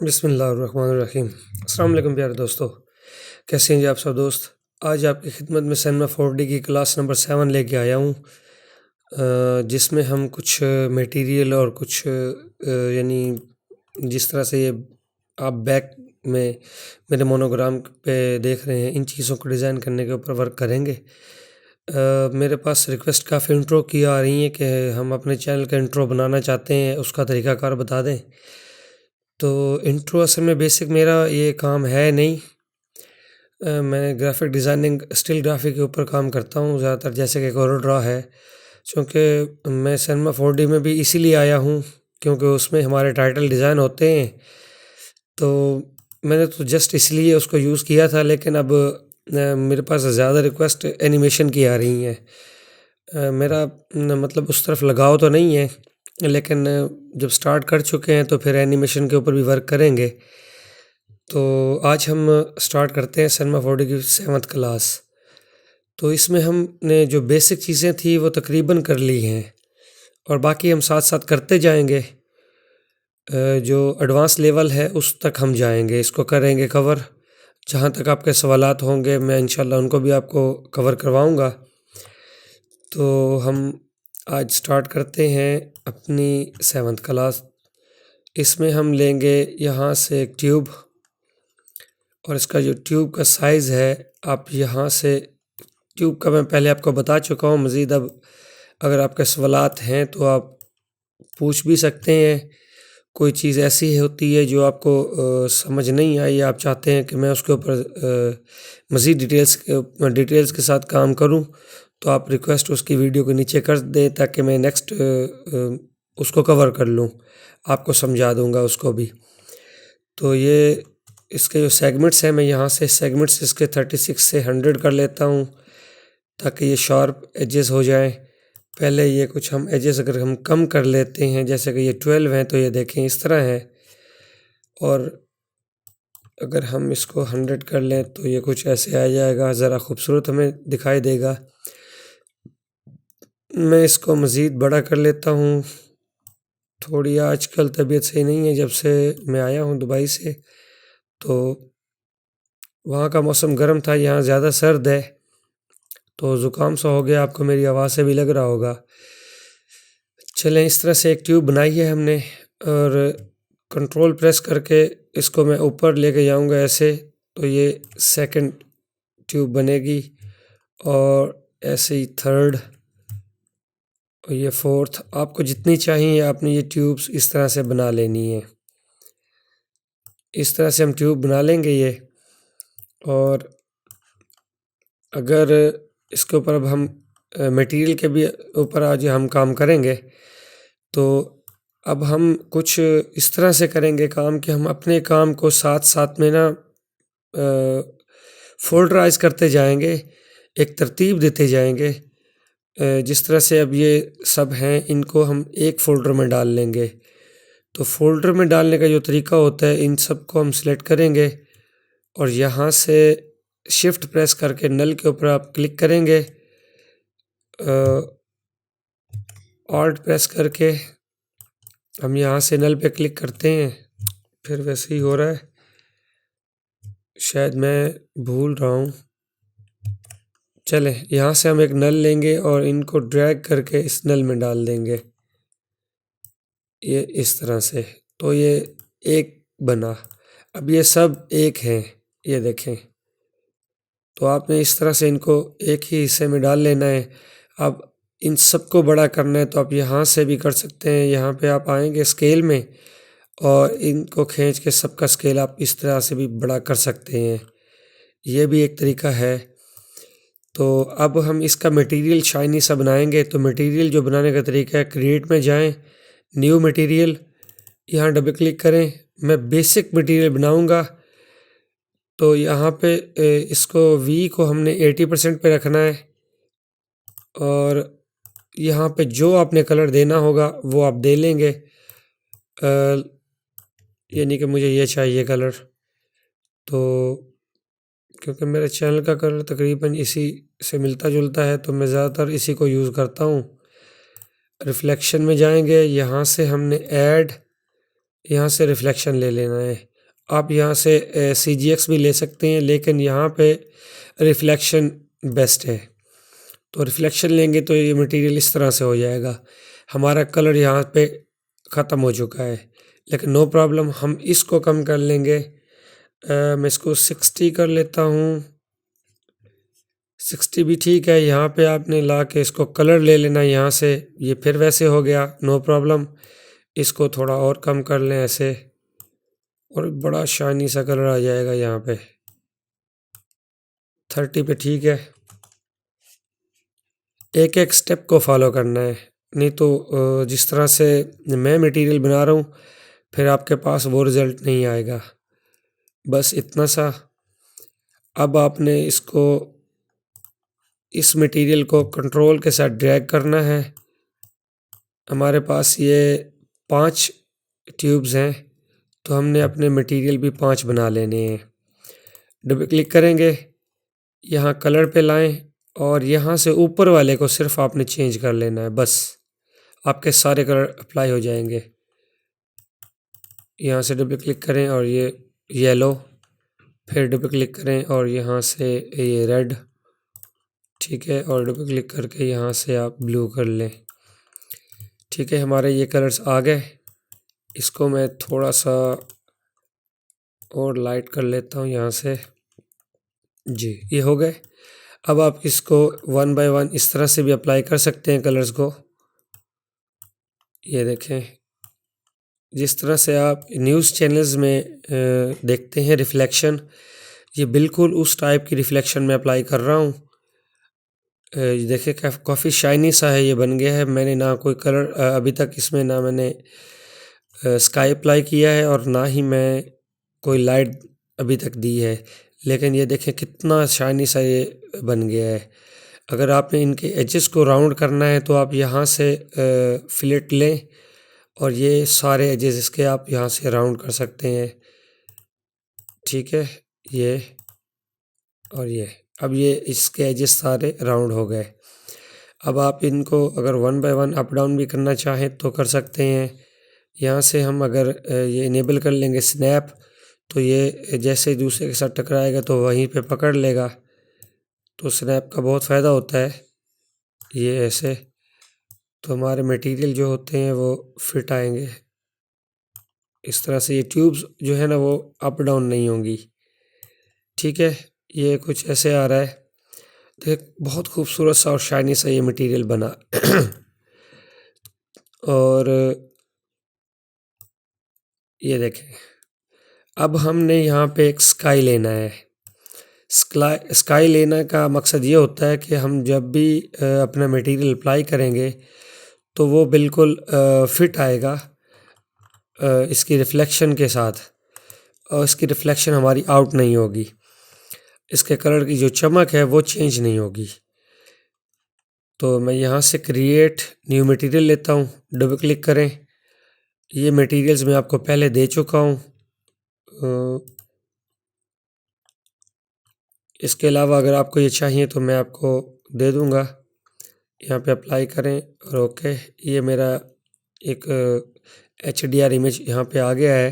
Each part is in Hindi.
बिस्मिल्लाहिर्रहमानिर्रहीम। अस्सलाम वालेकुम प्यारे दोस्तों, कैसे हैं जी आप सब दोस्त। आज आपकी खिदमत में सिनेमा 4D की क्लास नंबर 7 लेके आया हूँ, जिसमें हम कुछ मटेरियल और कुछ यानी जिस तरह से ये आप बैक में मेरे मोनोग्राम पे देख रहे हैं, इन चीज़ों को डिज़ाइन करने के ऊपर वर्क करेंगे। मेरे पास रिक्वेस्ट काफ़ी इंट्रो की आ रही हैं कि हम अपने चैनल का इंट्रो बनाना चाहते हैं, उसका तरीक़ाकार बता दें। तो इंट्रो असल में बेसिक मेरा ये काम है नहीं। मैं ग्राफ़िक डिज़ाइनिंग स्टिल ग्राफ़िक के ऊपर काम करता हूँ ज़्यादातर, जैसे कि कोरोड्रा है। चूँकि मैं सिनेमा 4D में भी इसीलिए आया हूँ क्योंकि उसमें हमारे टाइटल डिज़ाइन होते हैं, तो मैंने तो जस्ट इसलिए उसको यूज़ किया था। लेकिन अब मेरे पास ज़्यादा रिक्वेस्ट एनिमेशन की आ रही हैं। मेरा मतलब उस तरफ लगाव तो नहीं है, लेकिन जब स्टार्ट कर चुके हैं तो फिर एनिमेशन के ऊपर भी वर्क करेंगे। तो आज हम स्टार्ट करते हैं सिनेमा 4D की 7th क्लास। तो इसमें हमने जो बेसिक चीज़ें थी वो तकरीबन कर ली हैं और बाकी हम साथ-साथ करते जाएँगे। जो एडवांस लेवल है उस तक हम जाएँगे, इसको करेंगे कवर। जहाँ तक आपके सवालात होंगे मैं इंशाल्लाह उनको भी आपको कवर करवाऊँगा। तो हम आज स्टार्ट करते हैं अपनी 7th क्लास। इसमें हम लेंगे यहाँ से एक ट्यूब और इसका जो ट्यूब का साइज़ है, आप यहाँ से ट्यूब का मैं पहले आपको बता चुका हूँ। मज़ीद अब अगर आपके सवालात हैं तो आप पूछ भी सकते हैं। कोई चीज़ ऐसी होती है जो आपको समझ नहीं आई, आप चाहते हैं कि मैं उसके ऊपर मज़ीद डिटेल्स के साथ काम करूं, तो आप रिक्वेस्ट उसकी वीडियो के नीचे कर दें ताकि मैं नेक्स्ट उसको कवर कर लूं, आपको समझा दूंगा उसको भी। तो ये इसके जो सेगमेंट्स हैं, मैं यहाँ से सेगमेंट्स इसके 36 से 100 कर लेता हूँ ताकि ये शार्प एजेस हो जाएं। पहले ये कुछ हम एजेस अगर हम कम कर लेते हैं, जैसे कि ये 12 हैं तो ये देखें इस तरह है, और अगर हम इसको 100 कर लें तो ये कुछ ऐसे आ जाएगा, ज़रा खूबसूरत हमें दिखाई देगा। मैं इसको मज़ीद बड़ा कर लेता हूँ। थोड़ी आजकल तबीयत सही नहीं है, जब से मैं आया हूँ दुबई से, तो वहाँ का मौसम गर्म था, यहाँ ज़्यादा सर्द है, तो ज़ुकाम सा हो गया, आपको मेरी आवाज़ से भी लग रहा होगा। चलें, इस तरह से एक ट्यूब बनाई है हमने और कंट्रोल प्रेस करके इसको मैं ऊपर लेके जाऊंगा ऐसे, तो ये सेकंड ट्यूब बनेगी और ऐसे ही थर्ड और ये फोर्थ। आपको जितनी चाहिए आपने ये ट्यूब्स इस तरह से बना लेनी है। इस तरह से हम ट्यूब बना लेंगे ये। और अगर इसके ऊपर अब हम मटेरियल के भी ऊपर आज हम काम करेंगे, तो अब हम कुछ इस तरह से करेंगे काम कि हम अपने काम को साथ साथ में ना फोल्डराइज करते जाएंगे, एक तरतीब देते जाएंगे। जिस तरह से अब ये सब हैं, इनको हम एक फ़ोल्डर में डाल लेंगे। तो फ़ोल्डर में डालने का जो तरीका होता है, इन सब को हम सिलेक्ट करेंगे और यहाँ से शिफ्ट प्रेस करके नल के ऊपर आप क्लिक करेंगे, ऑल्ट प्रेस करके हम यहाँ से नल पे क्लिक करते हैं। फिर वैसे ही हो रहा है, शायद मैं भूल रहा हूँ। चलें, यहाँ से हम एक नल लेंगे और इनको ड्रैग करके इस नल में डाल देंगे, ये इस तरह से। तो ये एक बना। अब ये सब एक हैं, ये देखें। तो आपने इस तरह से इनको एक ही हिस्से में डाल लेना है। अब इन सबको बड़ा करना है तो आप यहाँ से भी कर सकते हैं। यहाँ पे आप आएंगे स्केल में और इनको खींच के सबका स्केल आप इस तरह से भी बड़ा कर सकते हैं, ये भी एक तरीका है। तो अब हम इसका मटेरियल शाइनी सा बनाएंगे। तो मटेरियल जो बनाने का तरीका है, क्रिएट में जाएं, न्यू मटेरियल, यहाँ डबल क्लिक करें। मैं बेसिक मटेरियल बनाऊंगा, तो यहाँ पे इसको V को हमने 80% पे रखना है और यहाँ पे जो आपने कलर देना होगा वो आप दे लेंगे। यानी कि मुझे ये चाहिए कलर, तो क्योंकि मेरे चैनल का कलर तकरीबन इसी से मिलता जुलता है तो मैं ज़्यादातर इसी को यूज़ करता हूँ। रिफ्लेक्शन में जाएंगे, यहाँ से हमने ऐड, यहाँ से रिफ्लेक्शन ले लेना है। आप यहाँ से CGX भी ले सकते हैं, लेकिन यहाँ पे रिफ्लेक्शन बेस्ट है। तो रिफ्लेक्शन लेंगे तो ये मटेरियल इस तरह से हो जाएगा। हमारा कलर यहाँ पे ख़त्म हो चुका है, लेकिन नो प्रॉब्लम, हम इसको कम कर लेंगे। मैं इसको 60 कर लेता हूँ। 60 भी ठीक है। यहाँ पे आपने ला के इसको कलर ले लेना यहाँ से, ये फिर वैसे हो गया, नो प्रॉब्लम। इसको थोड़ा और कम कर लें ऐसे, और बड़ा शाइनी सा कलर आ जाएगा यहाँ पे। 30 पे ठीक है। एक एक स्टेप को फॉलो करना है, नहीं तो जिस तरह से मैं मटेरियल बना रहा हूँ फिर आपके पास वो रिज़ल्ट नहीं आएगा। बस इतना सा। अब आपने इसको, इस मटेरियल को कंट्रोल के साथ ड्रैग करना है। हमारे पास ये 5 ट्यूब्स हैं, तो हमने अपने मटेरियल भी 5 बना लेने हैं। डबल क्लिक करेंगे, यहाँ कलर पे लाएं और यहाँ से ऊपर वाले को सिर्फ आपने चेंज कर लेना है, बस आपके सारे कलर अप्लाई हो जाएंगे। यहाँ से डबल क्लिक करें और ये येलो, फिर डबल क्लिक करें और यहाँ से ये रेड, ठीक है, और डबल क्लिक करके यहाँ से आप ब्लू कर लें। ठीक है, हमारे ये कलर्स आ गए। इसको मैं थोड़ा सा और लाइट कर लेता हूँ यहाँ से। जी, ये हो गए। अब आप इसको 1 बाय 1 इस तरह से भी अप्लाई कर सकते हैं कलर्स को। ये देखें, जिस तरह से आप न्यूज़ चैनल्स में देखते हैं रिफ्लेक्शन, ये बिल्कुल उस टाइप की रिफ्लेक्शन में अप्लाई कर रहा हूँ। ये देखिए काफ़ी शाइनी सा है, ये बन गया है। मैंने ना कोई कलर अभी तक इसमें, ना मैंने स्काई अप्लाई किया है और ना ही मैं कोई लाइट अभी तक दी है, लेकिन ये देखें कितना शाइनी सा ये बन गया है। अगर आपने इनके एजेस को राउंड करना है तो आप यहाँ से फिलेट लें और ये सारे एजेस इसके आप यहाँ से राउंड कर सकते हैं। ठीक है, ये और ये, अब ये इसके एजेस सारे राउंड हो गए। अब आप इनको अगर 1 बाय 1 अप डाउन भी करना चाहें तो कर सकते हैं। यहाँ से हम अगर ये इनेबल कर लेंगे स्नैप, तो ये जैसे दूसरे के साथ टकराएगा तो वहीं पे पकड़ लेगा। तो स्नैप का बहुत फ़ायदा होता है ये ऐसे, तो हमारे मटेरियल जो होते हैं वो फिट आएंगे। इस तरह से ये ट्यूब्स जो है ना वो अप डाउन नहीं होंगी। ठीक है, ये कुछ ऐसे आ रहा है। देख, बहुत खूबसूरत सा और शाइनी सा ये मटेरियल बना। और ये देखें, अब हमने यहाँ पे एक स्काई लेना है। स्काई लेने का मकसद ये होता है कि हम जब भी अपना मटेरियल अप्लाई करेंगे तो वो बिल्कुल फिट आएगा इसकी रिफ्लेक्शन के साथ, और इसकी रिफ्लेक्शन हमारी आउट नहीं होगी। इसके कलर की जो चमक है वो चेंज नहीं होगी। तो मैं यहाँ से क्रिएट न्यू मटेरियल लेता हूँ, डबल क्लिक करें। ये मटेरियल्स मैं आपको पहले दे चुका हूँ। इसके अलावा अगर आपको ये चाहिए तो मैं आपको दे दूँगा। यहाँ पे अप्लाई करें और ओके। ये मेरा एक HDR इमेज यहाँ पे आ गया है।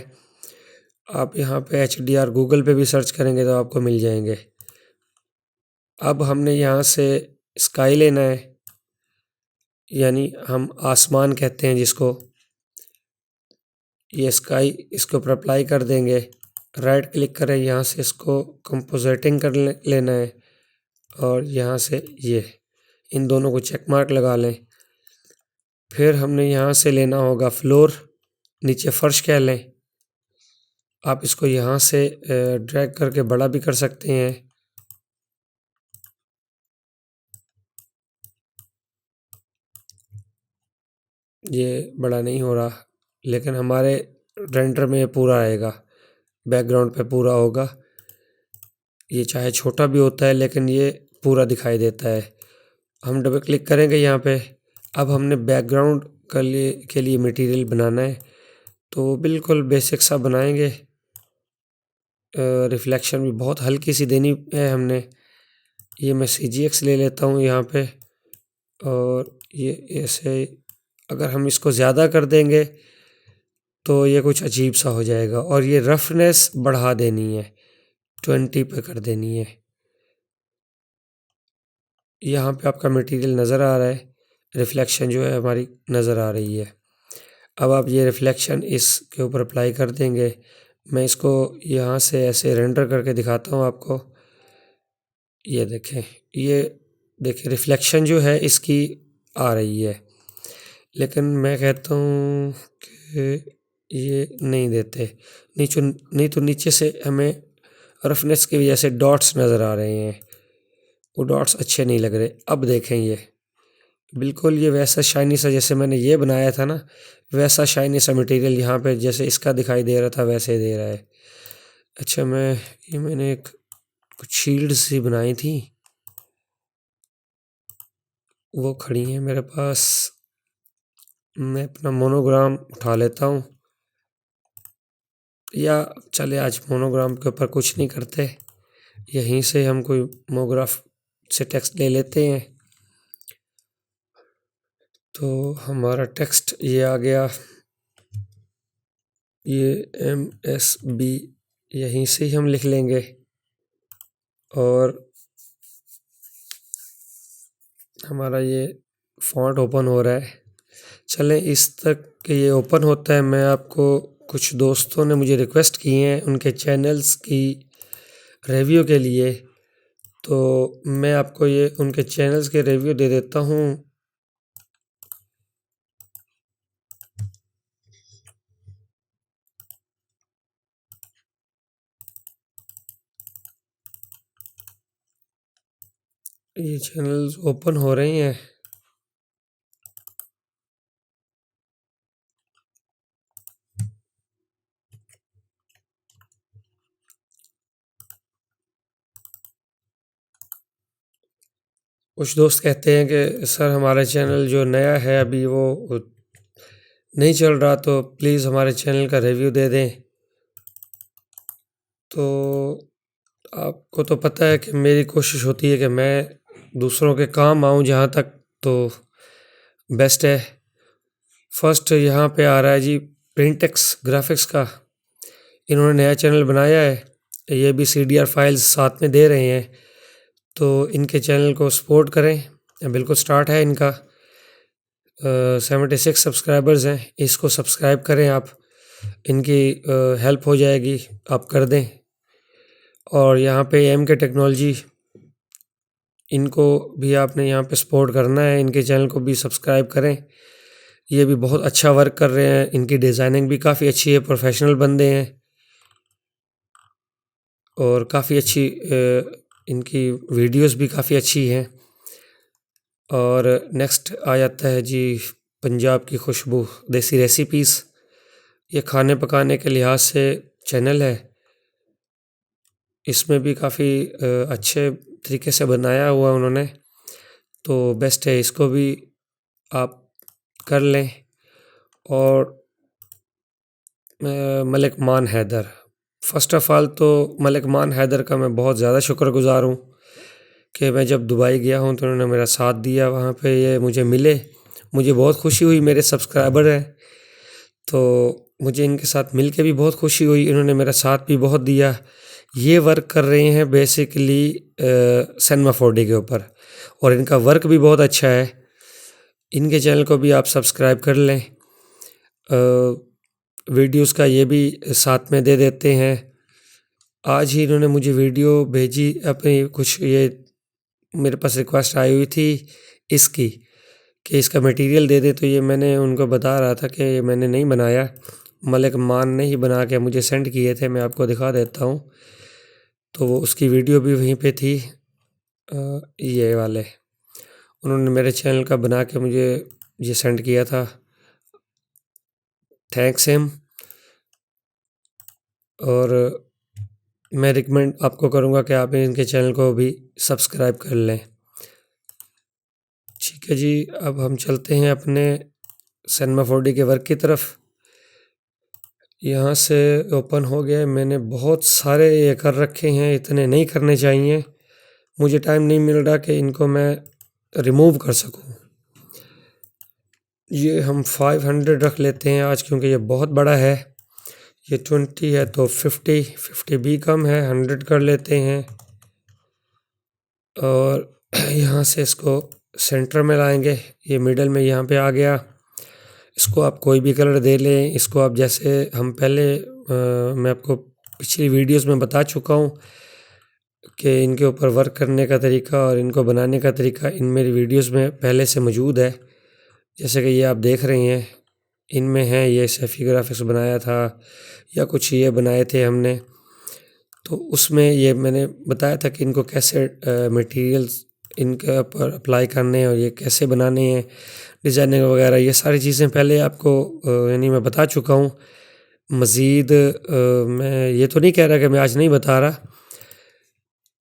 आप यहाँ पे HDR गूगल पे भी सर्च करेंगे तो आपको मिल जाएंगे। अब हमने यहाँ से स्काई लेना है, यानी हम आसमान कहते हैं जिसको। ये स्काई, इसके ऊपर अप्लाई कर देंगे। राइट क्लिक करें, यहाँ से इसको कंपोजिटिंग कर लेना है और यहाँ से ये इन दोनों को चेक मार्क लगा लें। फिर हमने यहाँ से लेना होगा फ्लोर, नीचे फर्श कह लें। आप इसको यहाँ से ड्रैग करके बड़ा भी कर सकते हैं। ये बड़ा नहीं हो रहा, लेकिन हमारे रेंडर में पूरा आएगा, बैकग्राउंड पे पूरा होगा। ये चाहे छोटा भी होता है लेकिन ये पूरा दिखाई देता है। हम डबल क्लिक करेंगे यहाँ पे। अब हमने बैकग्राउंड के लिए मटेरियल बनाना है, तो बिल्कुल बेसिक सा बनाएंगे। रिफ्लेक्शन भी बहुत हल्की सी देनी है हमने। ये मैं CGX ले लेता हूँ यहाँ पे, और ये ऐसे अगर हम इसको ज़्यादा कर देंगे तो ये कुछ अजीब सा हो जाएगा। और ये रफनेस बढ़ा देनी है, 20 पे कर देनी है। यहाँ पे आपका मटेरियल नज़र आ रहा है, रिफ्लेक्शन जो है हमारी नज़र आ रही है। अब आप ये रिफ्लेक्शन इसके ऊपर अप्लाई कर देंगे। मैं इसको यहाँ से ऐसे रेंडर करके दिखाता हूँ आपको। ये देखें रिफ्लेक्शन जो है इसकी आ रही है, लेकिन मैं कहता हूँ कि ये नहीं देते। नहीं तो नीचे से हमें रफनेस की वजह से डॉट्स नज़र आ रहे हैं, वो डॉट्स अच्छे नहीं लग रहे। अब देखें ये बिल्कुल ये वैसा शाइनी सा जैसे मैंने ये बनाया था ना, वैसा शाइनी सा मटेरियल यहाँ पे जैसे इसका दिखाई दे रहा था वैसे दे रहा है। अच्छा, मैंने कुछ शील्ड सी बनाई थी, वो खड़ी हैं मेरे पास। मैं अपना मोनोग्राम उठा लेता हूँ, या चले आज मोनोग्राम के ऊपर कुछ नहीं करते, यहीं से हम कोई मोनोग्राफ से टेक्स्ट ले लेते हैं। तो हमारा टेक्स्ट ये आ गया, ये MSB यहीं से ही हम लिख लेंगे। और हमारा ये फॉन्ट ओपन हो रहा है। चलें इस तक कि ये ओपन होता है, मैं आपको कुछ दोस्तों ने मुझे रिक्वेस्ट की हैं उनके चैनल्स की रिव्यू के लिए, तो मैं आपको ये उनके चैनल्स के रिव्यू दे देता हूँ। ये चैनल्स ओपन हो रही हैं। कुछ दोस्त कहते हैं कि सर हमारा चैनल जो नया है अभी वो नहीं चल रहा, तो प्लीज़ हमारे चैनल का रिव्यू दे दें। तो आपको तो पता है कि मेरी कोशिश होती है कि मैं दूसरों के काम आऊँ जहाँ तक तो बेस्ट है। फर्स्ट यहाँ पे आ रहा है जी प्रिंटेक्स ग्राफिक्स का, इन्होंने नया चैनल बनाया है, ये भी CDR फाइल्स साथ में दे रहे हैं, तो इनके चैनल को सपोर्ट करें। बिल्कुल स्टार्ट है इनका, 76 सब्सक्राइबर्स हैं, इसको सब्सक्राइब करें आप, इनकी हेल्प हो जाएगी, आप कर दें। और यहाँ पे MK टेक्नोलॉजी, इनको भी आपने यहाँ पे सपोर्ट करना है, इनके चैनल को भी सब्सक्राइब करें। ये भी बहुत अच्छा वर्क कर रहे हैं, इनकी डिज़ाइनिंग भी काफ़ी अच्छी है, प्रोफेशनल बंदे हैं और काफ़ी अच्छी इनकी वीडियोस भी काफ़ी अच्छी हैं। और नेक्स्ट आ जाता है जी पंजाब की खुशबू देसी रेसिपीज़, ये खाने पकाने के लिहाज से चैनल है, इसमें भी काफ़ी अच्छे तरीके से बनाया हुआ उन्होंने, तो बेस्ट है, इसको भी आप कर लें। और मलिक मान हैदर, फ़र्स्ट ऑफ़ ऑल तो मलिक मान हैदर का मैं बहुत ज़्यादा शुक्रगुज़ार हूँ कि मैं जब दुबई गया हूँ तो उन्होंने मेरा साथ दिया, वहाँ पे ये मुझे मिले, मुझे बहुत खुशी हुई, मेरे सब्सक्राइबर हैं तो मुझे इनके साथ मिल के भी बहुत खुशी हुई, इन्होंने मेरा साथ भी बहुत दिया। ये वर्क कर रहे हैं बेसिकली सिनेमा 4D के ऊपर और इनका वर्क भी बहुत अच्छा है, इनके चैनल को भी आप सब्सक्राइब कर लें। वीडियोस का ये भी साथ में दे देते हैं। आज ही इन्होंने मुझे वीडियो भेजी अपनी, कुछ ये मेरे पास रिक्वेस्ट आई हुई थी इसकी कि इसका मटेरियल दे दे, तो ये मैंने उनको बता रहा था कि ये मैंने नहीं बनाया, मलिक मान ने ही बना के मुझे सेंड किए थे, मैं आपको दिखा देता हूँ। तो वो उसकी वीडियो भी वहीं पे थी, ये वाले उन्होंने मेरे चैनल का बना के मुझे ये सेंड किया था, थैंक्स हिम। और मैं रिकमेंड आपको करूँगा कि आप इनके चैनल को भी सब्सक्राइब कर लें। ठीक है जी, अब हम चलते हैं अपने सिनेमा 4D के वर्क की तरफ। यहाँ से ओपन हो गया, मैंने बहुत सारे ये कर रखे हैं, इतने नहीं करने चाहिए, मुझे टाइम नहीं मिल रहा कि इनको मैं रिमूव कर सकूँ। ये हम 500 रख लेते हैं आज, क्योंकि ये बहुत बड़ा है। ये 20 है तो 50 भी कम है, 100 कर लेते हैं। और यहाँ से इसको सेंटर में लाएंगे, ये मिडल में यहाँ पे आ गया। इसको आप कोई भी कलर दे लें। इसको आप जैसे हम पहले मैं आपको पिछली वीडियोस में बता चुका हूँ कि इनके ऊपर वर्क करने का तरीका और इनको बनाने का तरीका इन मेरी वीडियोस में पहले से मौजूद है। जैसे कि ये आप देख रहे हैं, इनमें है ये सैफी ग्राफिक्स बनाया था या कुछ ये बनाए थे हमने, तो उसमें ये मैंने बताया था कि इनको कैसे मटेरियल्स इनके ऊपर अप्लाई करने हैं और ये कैसे बनाने हैं, डिज़ाइनिंग वगैरह, ये सारी चीज़ें पहले आपको यानी मैं बता चुका हूँ। मज़ीद मैं ये तो नहीं कह रहा कि मैं आज नहीं बता रहा,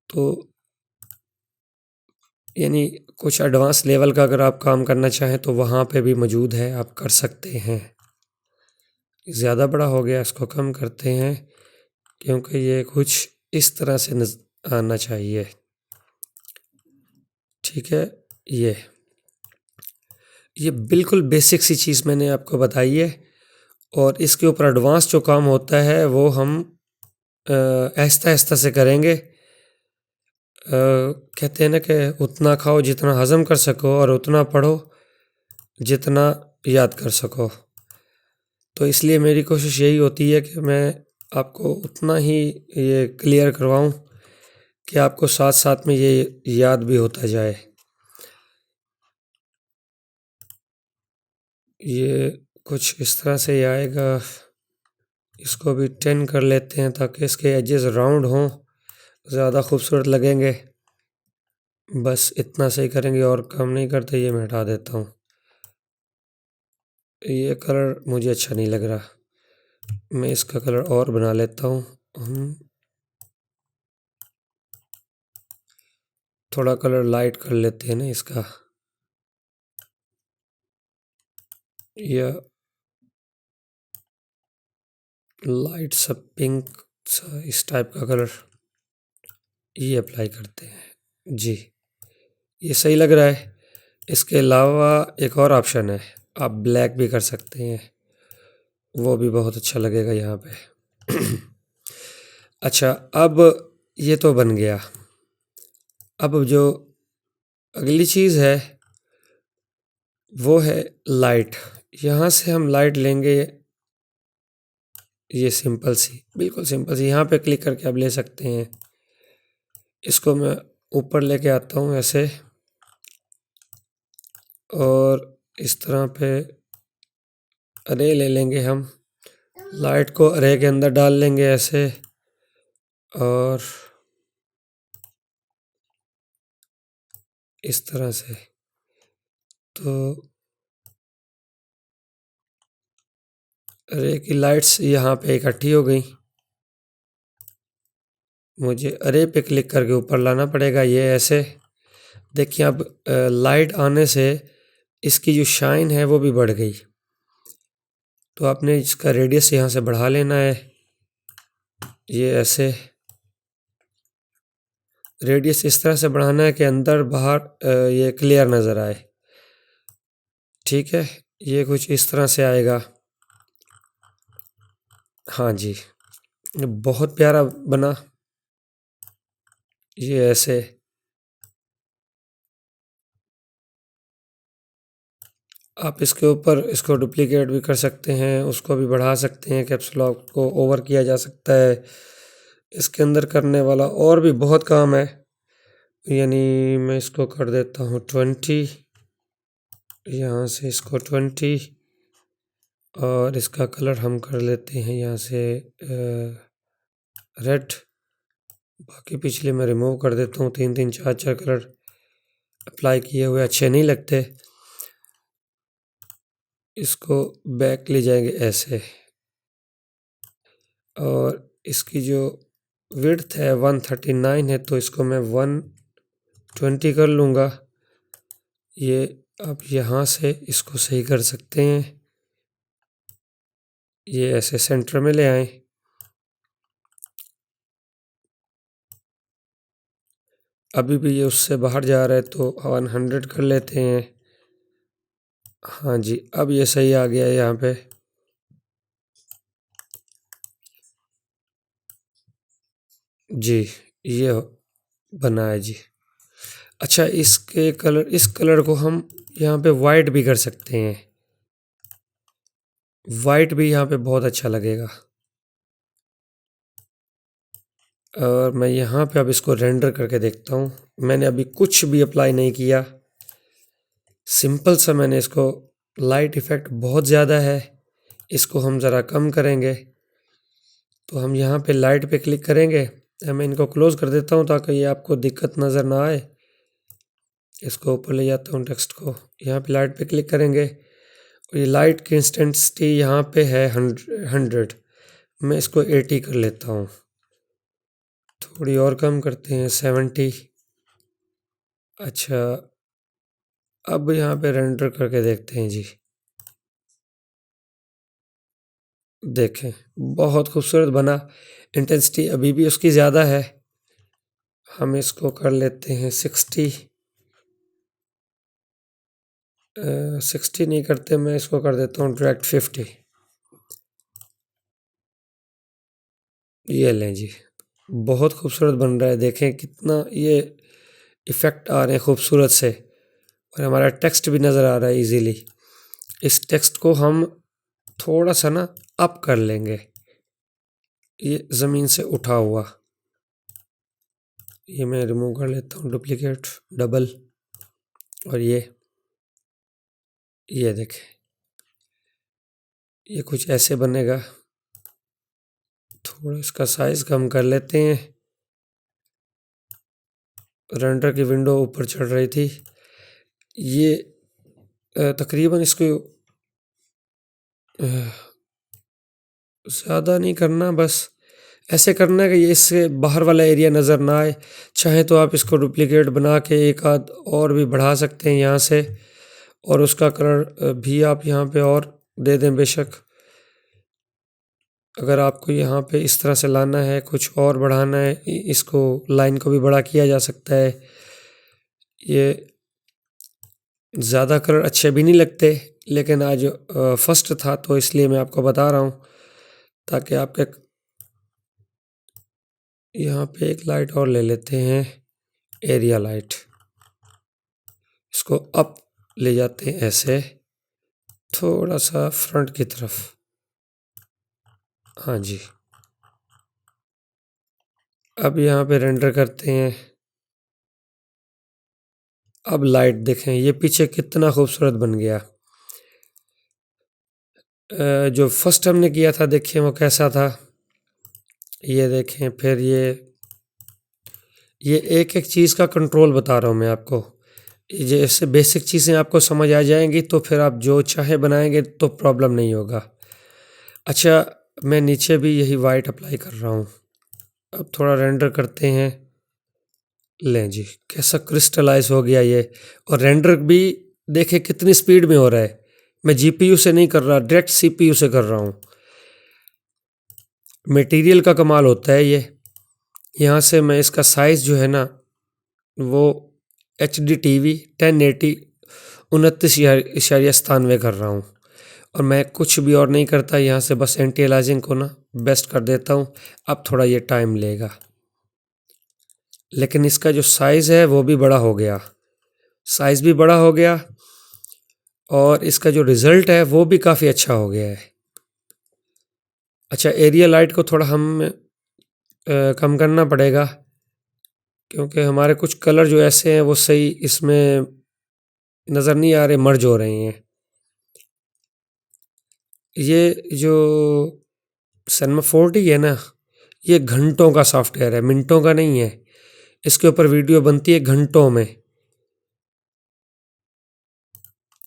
तो यानी कुछ एडवांस लेवल का अगर आप काम करना चाहें तो वहाँ पे भी मौजूद है, आप कर सकते हैं। ज़्यादा बड़ा हो गया, इसको कम करते हैं क्योंकि ये कुछ इस तरह से आना चाहिए। ठीक है, ये बिल्कुल बेसिक सी चीज़ मैंने आपको बताई है, और इसके ऊपर एडवांस जो काम होता है वो हम आहिस्ता आहिस्ता से करेंगे। कहते हैं ना कि उतना खाओ जितना हज़म कर सको और उतना पढ़ो जितना याद कर सको। तो इसलिए मेरी कोशिश यही होती है कि मैं आपको उतना ही ये क्लियर करवाऊँ कि आपको साथ साथ में ये याद भी होता जाए। ये कुछ इस तरह से ही आएगा। इसको भी 10 कर लेते हैं ताकि इसके एजेस राउंड हों, ज़्यादा खूबसूरत लगेंगे। बस इतना सही करेंगे और कम नहीं करते, ये मैं हटा देता हूँ। ये कलर मुझे अच्छा नहीं लग रहा, मैं इसका कलर और बना लेता हूँ। हम थोड़ा कलर लाइट कर लेते हैं ना इसका, या लाइट सा पिंक सा इस टाइप का कलर ये अप्लाई करते हैं जी। ये सही लग रहा है। इसके अलावा एक और ऑप्शन है, आप ब्लैक भी कर सकते हैं, वो भी बहुत अच्छा लगेगा यहाँ पे। अच्छा, अब ये तो बन गया। अब जो अगली चीज़ है वो है लाइट। यहाँ से हम लाइट लेंगे, ये सिंपल सी, बिल्कुल सिंपल सी, यहाँ पे क्लिक करके आप ले सकते हैं। इसको मैं ऊपर लेके आता हूँ ऐसे, और इस तरह पे अरे ले लेंगे हम, लाइट को अरे के अंदर डाल लेंगे ऐसे, और इस तरह से। तो अरे की लाइट्स यहाँ पे इकट्ठी हो गई, मुझे अरे पे क्लिक करके ऊपर लाना पड़ेगा, ये ऐसे। देखिए अब लाइट आने से इसकी जो शाइन है वो भी बढ़ गई। तो आपने इसका रेडियस यहाँ से बढ़ा लेना है, ये ऐसे रेडियस इस तरह से बढ़ाना है कि अंदर बाहर ये क्लियर नज़र आए। ठीक है, ये कुछ इस तरह से आएगा। हाँ जी, ये बहुत प्यारा बना, ये ऐसे। आप इसके ऊपर इसको डुप्लीकेट भी कर सकते हैं, उसको भी बढ़ा सकते हैं, कैप्स लॉक को ओवर किया जा सकता है। इसके अंदर करने वाला और भी बहुत काम है, यानी मैं इसको कर देता हूँ 20, यहाँ से इसको 20, और इसका कलर हम कर लेते हैं यहाँ से रेड। बाकी पिछले मैं रिमूव कर देता हूँ, 3 4 कलर अप्लाई किए हुए अच्छे नहीं लगते। इसको बैक ले जाएंगे ऐसे, और इसकी जो विड्थ है 139 है, तो इसको मैं 120 कर लूँगा। ये आप यहाँ से इसको सही कर सकते हैं, ये ऐसे सेंटर में ले आए। अभी भी ये उससे बाहर जा रहा है तो 100 कर लेते हैं। हाँ जी, अब ये सही आ गया है यहाँ पे। जी, ये बना है जी। अच्छा, इस कलर को हम यहाँ पे वाइट भी कर सकते हैं। वाइट भी यहाँ पे बहुत अच्छा लगेगा। और मैं यहाँ पे अब इसको रेंडर करके देखता हूँ। मैंने अभी कुछ भी अप्लाई नहीं किया, सिंपल सा मैंने इसको, लाइट इफ़ेक्ट बहुत ज़्यादा है, इसको हम ज़रा कम करेंगे। तो हम यहाँ पे लाइट पे क्लिक करेंगे। मैं इनको क्लोज़ कर देता हूँ ताकि ये आपको दिक्कत नज़र ना आए। इसको ऊपर ले जाता हूँ टेक्स्ट को, यहाँ पे लाइट पे क्लिक करेंगे और ये लाइट की इंटेंसिटी यहाँ पे है 100। मैं इसको 80 कर लेता हूँ। थोड़ी और कम करते हैं, 70। अच्छा, अब यहाँ पे रेंडर करके देखते हैं जी। देखें, बहुत खूबसूरत बना। इंटेंसिटी अभी भी उसकी ज़्यादा है, हम इसको कर लेते हैं 60। 60 नहीं करते, मैं इसको कर देता हूँ डायरेक्ट 50। ये लें जी, बहुत खूबसूरत बन रहा है। देखें कितना ये इफ़ेक्ट आ रहे हैं खूबसूरत से, और हमारा टेक्स्ट भी नज़र आ रहा है इजीली। इस टेक्स्ट को हम थोड़ा सा ना अप कर लेंगे, ये ज़मीन से उठा हुआ। ये मैं रिमूव कर लेता हूँ, डुप्लीकेट, डबल। और ये देखें, ये कुछ ऐसे बनेगा। थोड़ा इसका साइज़ कम कर लेते हैं। रेंडर की विंडो ऊपर चढ़ रही थी। ये तकरीबन इसको ज़्यादा नहीं करना, बस ऐसे करना है कि ये इससे बाहर वाला एरिया नज़र ना आए। चाहे तो आप इसको डुप्लीकेट बना के एक आध और भी बढ़ा सकते हैं यहाँ से, और उसका कलर भी आप यहाँ पे और दे दें बेशक। अगर आपको यहाँ पे इस तरह से लाना है, कुछ और बढ़ाना है, इसको लाइन को भी बड़ा किया जा सकता है। ये ज़्यादा कलर अच्छे भी नहीं लगते, लेकिन आज फर्स्ट था तो इसलिए मैं आपको बता रहा हूँ, ताकि आपके। यहाँ पे एक लाइट और ले लेते हैं, एरिया लाइट। इसको अप ले जाते हैं ऐसे, थोड़ा सा फ्रंट की तरफ। हाँ जी, अब यहाँ पे रेंडर करते हैं। अब लाइट देखें, ये पीछे कितना खूबसूरत बन गया। जो फर्स्ट हमने किया था, देखिए वो कैसा था। ये देखें, फिर ये एक एक चीज़ का कंट्रोल बता रहा हूँ मैं आपको। जैसे बेसिक चीज़ें आपको समझ आ जाएंगी तो फिर आप जो चाहे बनाएंगे तो प्रॉब्लम नहीं होगा। अच्छा, मैं नीचे भी यही वाइट अप्लाई कर रहा हूँ। अब थोड़ा रेंडर करते हैं। लें जी, कैसा क्रिस्टलाइज हो गया ये। और रेंडर भी देखें कितनी स्पीड में हो रहा है। मैं जीपीयू से नहीं कर रहा, डायरेक्ट सीपीयू से कर रहा हूँ। मटेरियल का कमाल होता है ये। यहाँ से मैं इसका साइज़ जो है ना, वो HD TV 1080 29.97 कर रहा हूँ। और मैं कुछ भी और नहीं करता, यहाँ से बस एंटी अलाइजिंग को ना बेस्ट कर देता हूँ। अब थोड़ा ये टाइम लेगा, लेकिन इसका जो साइज़ है वो भी बड़ा हो गया। साइज़ भी बड़ा हो गया, और इसका जो रिज़ल्ट है वो भी काफ़ी अच्छा हो गया है। अच्छा, एरिया लाइट को थोड़ा हम कम करना पड़ेगा, क्योंकि हमारे कुछ कलर जो ऐसे हैं वो सही इसमें नज़र नहीं आ रहे, मर्ज हो रहे हैं। ये जो सिनेमा 4D है ना, ये घंटों का सॉफ्टवेयर है, मिनटों का नहीं है। इसके ऊपर वीडियो बनती है घंटों में।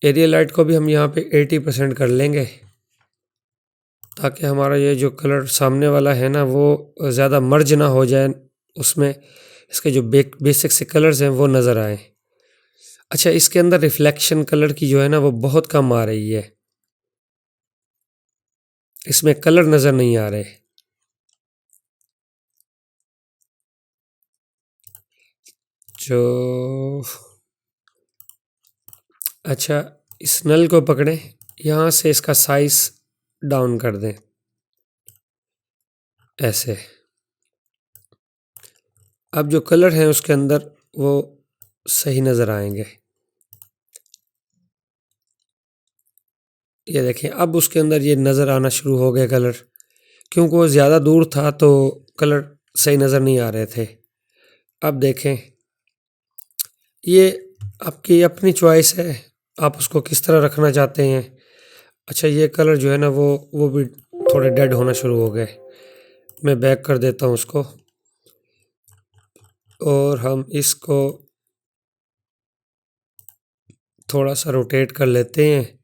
एरिया लाइट को भी हम यहाँ पे 80% कर लेंगे, ताकि हमारा ये जो कलर सामने वाला है ना, वो ज़्यादा मर्ज ना हो जाए उसमें। इसके जो बेसिक से कलर्स हैं वो नज़र आए। अच्छा, इसके अंदर रिफ्लेक्शन कलर की जो है ना, वो बहुत कम आ रही है। इसमें कलर नज़र नहीं आ रहे। जो अच्छा, इस नल को पकड़ें, यहाँ से इसका साइज डाउन कर दें ऐसे। अब जो कलर हैं उसके अंदर वो सही नज़र आएंगे। ये देखें, अब उसके अंदर ये नज़र आना शुरू हो गए कलर, क्योंकि वो ज़्यादा दूर था तो कलर सही नज़र नहीं आ रहे थे। अब देखें, ये आपकी अपनी चॉइस है, आप उसको किस तरह रखना चाहते हैं। अच्छा, ये कलर जो है ना वो भी थोड़े डेड होना शुरू हो गए। मैं बैक कर देता हूँ उसको और हम इसको थोड़ा सा रोटेट कर लेते हैं।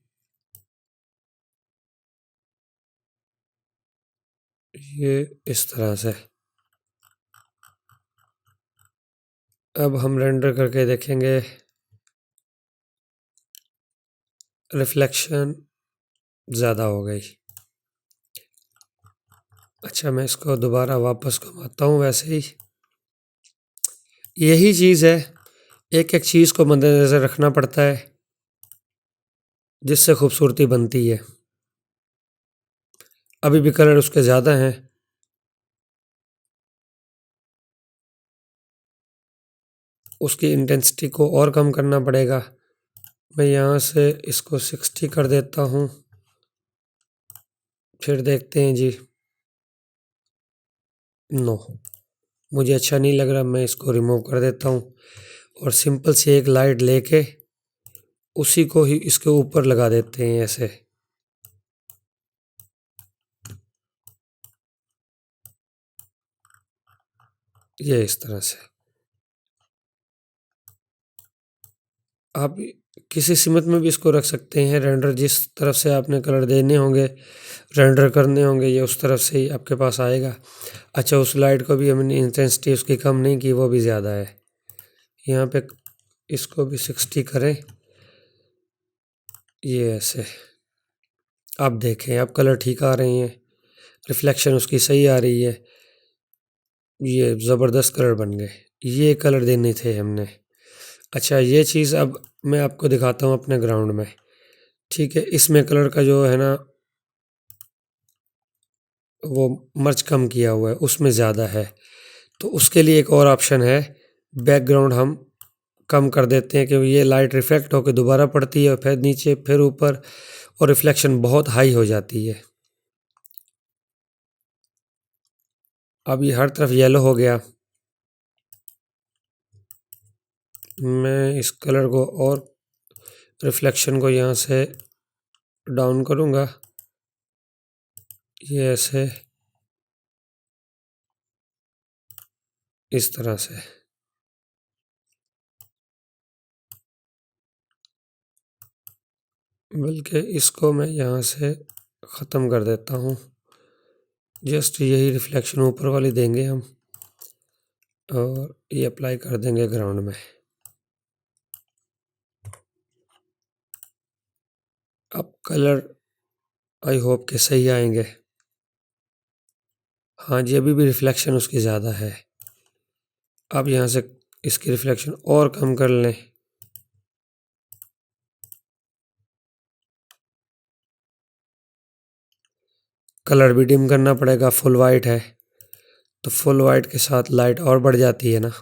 ये इस तरह से। अब हम रेंडर करके देखेंगे, रिफ्लेक्शन ज़्यादा हो गई। अच्छा, मैं इसको दोबारा वापस घुमाता हूँ वैसे ही। यही चीज़ है, एक एक चीज़ को मद्देनज़र रखना पड़ता है जिससे खूबसूरती बनती है। अभी भी कलर उसके ज़्यादा हैं, उसकी इंटेंसिटी को और कम करना पड़ेगा। मैं यहाँ से इसको 60 कर देता हूँ, फिर देखते हैं जी। नो, मुझे अच्छा नहीं लग रहा, मैं इसको रिमूव कर देता हूँ और सिंपल सी एक लाइट लेके उसी को ही इसके ऊपर लगा देते हैं ऐसे। ये इस तरह से। आप किसी सीमत में भी इसको रख सकते हैं। रेंडर जिस तरफ से आपने कलर देने होंगे, रेंडर करने होंगे, ये उस तरफ से ही आपके पास आएगा। अच्छा, उस लाइट को भी हमने इंटेंसिटी उसकी कम नहीं की, वो भी ज़्यादा है। यहाँ पे इसको भी 60 करें, ये ऐसे। आप देखें, अब कलर ठीक आ रहे हैं, रिफ्लेक्शन उसकी सही आ रही है। ये ज़बरदस्त कलर बन गए। ये कलर देने थे हमने। अच्छा, ये चीज़ अब मैं आपको दिखाता हूँ अपने ग्राउंड में। ठीक है, इसमें कलर का जो है ना वो मर्ज कम किया हुआ है, उसमें ज़्यादा है। तो उसके लिए एक और ऑप्शन है, बैकग्राउंड हम कम कर देते हैं क्योंकि ये लाइट रिफ्लेक्ट होकर दोबारा पड़ती है, फिर नीचे, फिर ऊपर, और रिफ्लेक्शन बहुत हाई हो जाती है। अब ये हर तरफ येलो हो गया। मैं इस कलर को और रिफ्लेक्शन को यहाँ से डाउन करूँगा, ये ऐसे, इस तरह से। बल्कि इसको मैं यहाँ से ख़त्म कर देता हूँ। जस्ट यही रिफ्लेक्शन ऊपर वाली देंगे हम और ये अप्लाई कर देंगे ग्राउंड में। अब कलर आई होप के सही आएंगे। हाँ जी, अभी भी रिफ्लेक्शन उसकी ज़्यादा है। अब यहाँ से इसकी रिफ्लेक्शन और कम कर लें। कलर भी डिम करना पड़ेगा, फुल वाइट है तो फुल वाइट के साथ लाइट और बढ़ जाती है ना।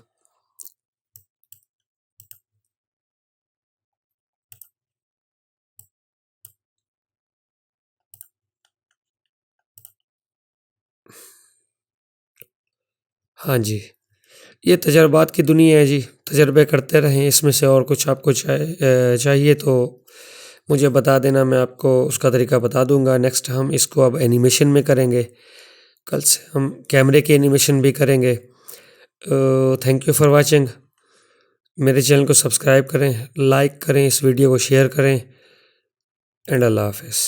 हाँ जी, ये तजर्बात की दुनिया है जी, तजर्बे करते रहें। इसमें से और कुछ आपको चाहिए तो मुझे बता देना, मैं आपको उसका तरीका बता दूंगा। नेक्स्ट हम इसको अब एनिमेशन में करेंगे, कल से हम कैमरे की एनिमेशन भी करेंगे। Thank you for watching. मेरे चैनल को सब्सक्राइब करें, लाइक करें, इस वीडियो को शेयर करें, एंड अल्लाह हाफिज़।